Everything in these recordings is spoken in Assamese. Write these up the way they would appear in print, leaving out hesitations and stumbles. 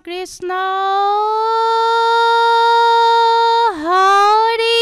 কৃষ্ণ হৰি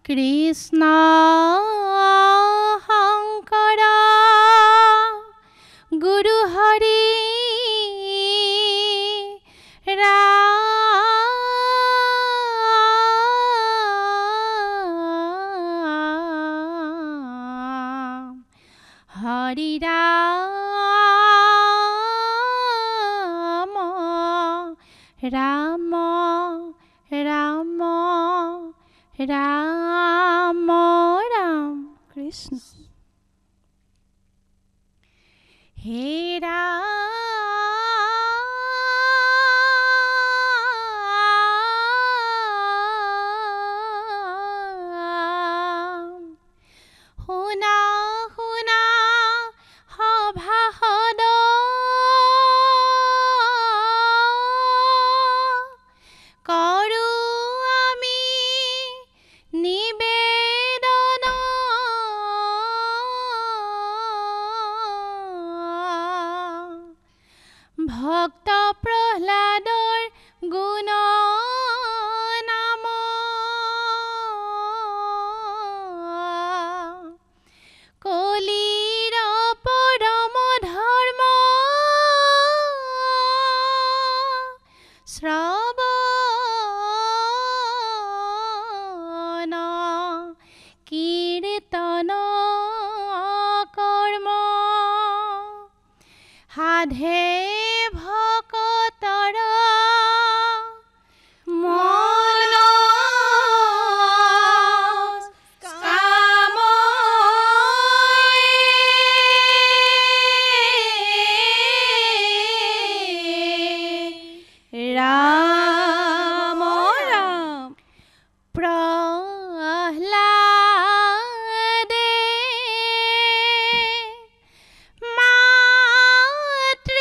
কৃষ্ণ শংকৰ গুৰু হৰি ৰাম হৰি ৰাম ৰাম ৰাম ৰাম ৰাম কৃষ্ণ হে ৰাম শুনা শুনা সভাসদ কৰো আমি নিবেদন ভক্ত প্ৰহ্লাদৰ গুণ নাম কলিৰ পৰম ধৰ্ম শ্ৰৱণ কীৰ্তন কৰ্ম সাধে ভকতৰ মন ৰাম ৰাম প্ৰহ্লাদে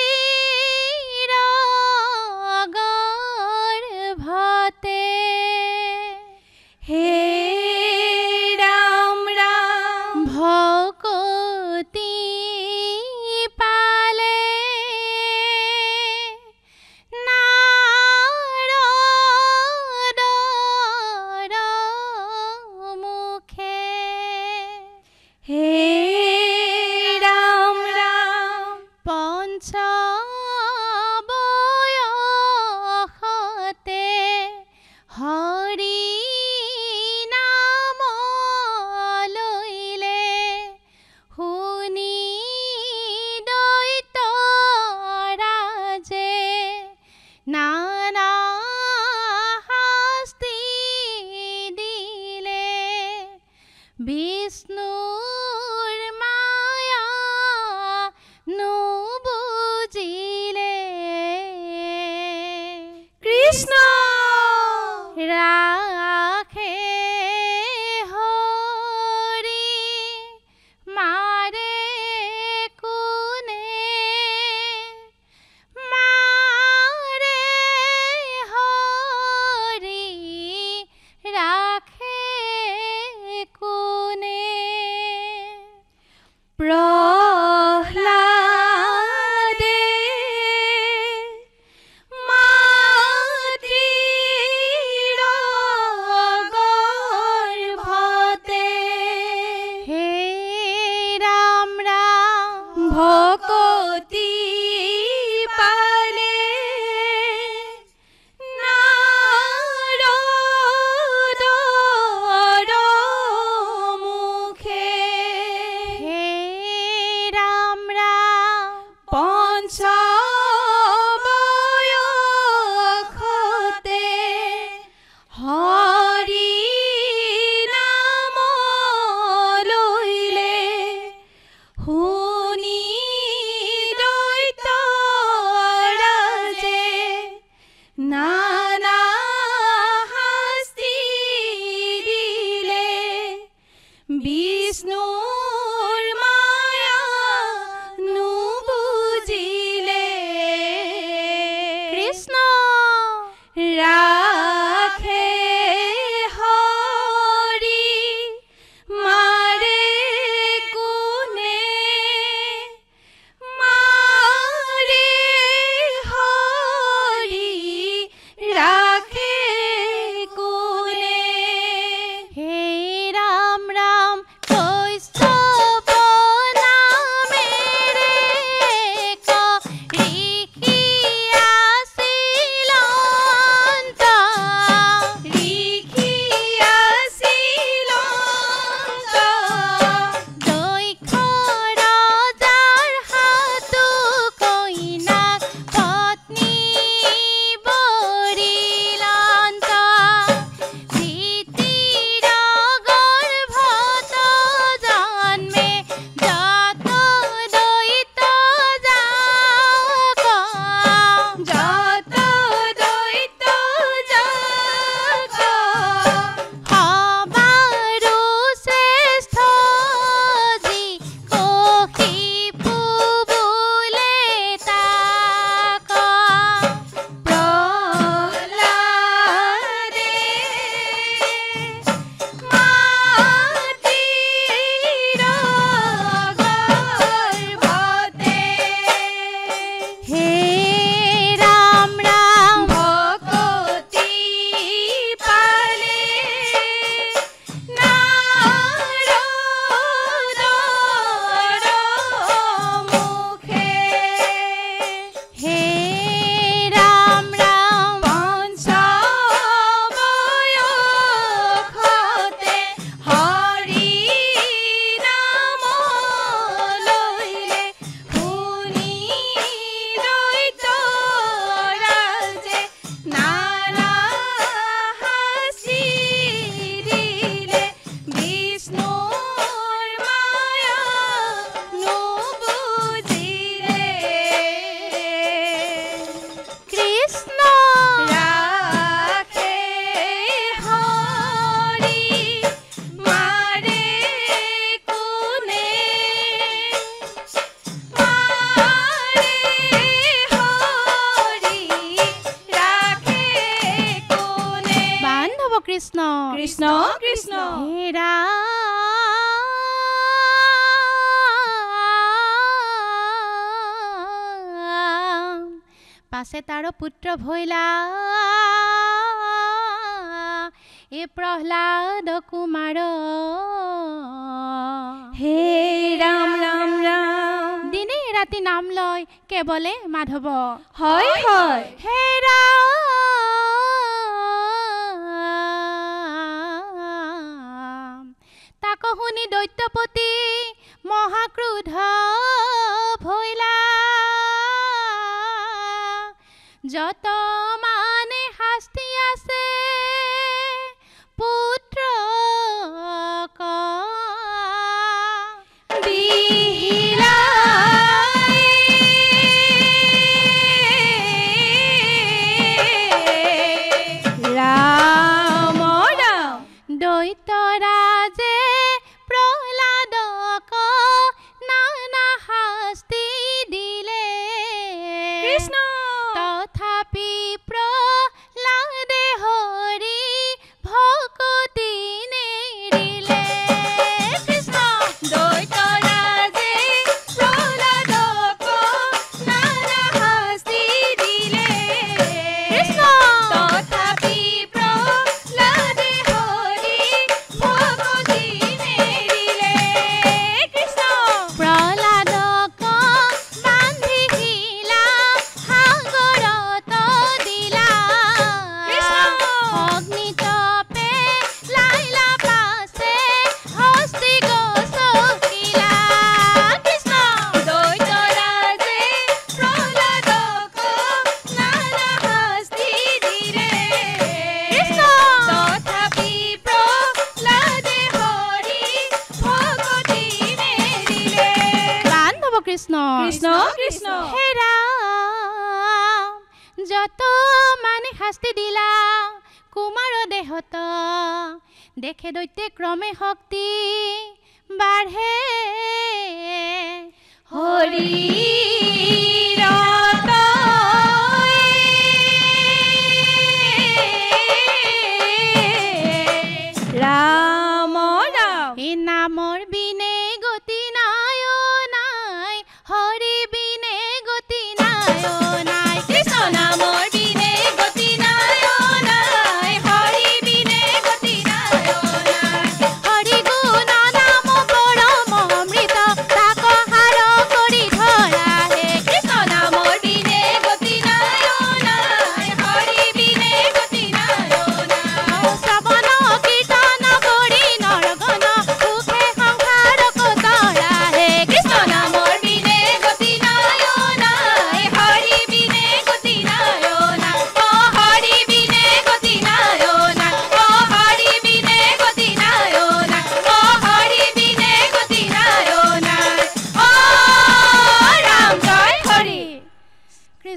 মাতৃৰ গৰ্ভতে হে ৰাম ৰাম ভকতি পালে নাৰদৰ মুখে হে ৰাম ৰাম পঞ্চবয়সতে হৰি নাম লৈলে শুনি দৈত্য ৰাজে নানা শাস্তি দিলে বিষ্ণুৰ মায়া নুবুজিলে কৃষ্ণ ৰাখে হৰি মাৰে কোনে মাৰে হৰি ৰাখে কোনে প্ৰহ্লাদে মাতৃ ৰাখে হৰি মাৰে কোনে মাৰে হৰি ৰাখে কোনে হে ৰাম ৰাম কৈস্তৱ নামেৰে ঋষি আছিল অন্ত দক্ষ ৰজাৰ হাতো কইনাক পত্নী বৰিলন্ত ধীতিৰ গৰ্ভত জন্মে যত দৈত যাক সবাৰো শ্ৰেষ্ঠ যি কৌশিকু বোলে তাক প্ৰহ্লাদে মাতৃৰ গৰ্ভতে হে ৰাম ৰাম ভকতি পালে নাৰদৰ মুখে হে ৰাম ৰাম পঞ্চবয়সতে হৰি নাম লইলে শুনি দৈত ৰাজে নানা হাসি দিলে বিষ্ণুৰ মায়া নুবুজিলে কৃষ্ণ ৰাখে হৰি মাৰে কোনে মাৰে হৰি ৰাখে কোনে বান্ধৱ কৃষ্ণ কৃষ্ণ কৃষ্ণ হে ৰাম পাছে তাৰ পুত্ৰ ভৈলা এ প্ৰহ্লাদ কুমাৰ হে ৰাম ৰাম ৰাম দিনে ৰাতি নাম লয় কেৱলে মাধৱ হয় হয় হে ৰাম তাক শুনি দৈত্যপতি মহাক্ৰোধ ভৈলা যত মানে শাস্তি আছে পুত্ৰক দিলাই ৰাম ৰাম দৈত ৰাজে প্ৰহ্লাদক নানা শাস্তি দিলে কৃষ্ণ তথাপি প্ৰহ্লাদে হৰি ভকতি নেৰিলে কৃষ্ণ দৈত ৰাজে প্ৰহ্লাদক নানা শাস্তি দিলে কৃষ্ণ তথাপি প্ৰহ্লাদে হৰি ভকতি নেৰিলে কৃষ্ণ প্ৰহ্লাদক বান্ধি শিলা সাগৰত দিলা অগ্নিতপে লাইলা পাছে হস্তি গছকিলা কৃষ্ণ দৈত ৰাজে প্ৰহ্লাদক নানা শাস্তি দিলে কৃষ্ণ তথাপি প্ৰহ্লাদে হৰি ভকতি নেৰিলে বান্ধৱ কৃষ্ণ কৃষ্ণ কৃষ্ণ হে ৰাম যত মানে শাস্তি দিলা কুমাৰ দেহত দেখে দৈত্যে ক্ৰমে শক্তি বাঢ়ে হৰি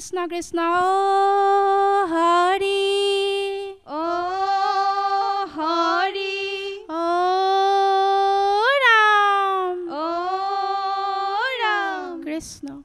কৃষ্ণ কৃষ্ণ হৰি ও হৰি ও ৰাম ও ৰাম কৃষ্ণ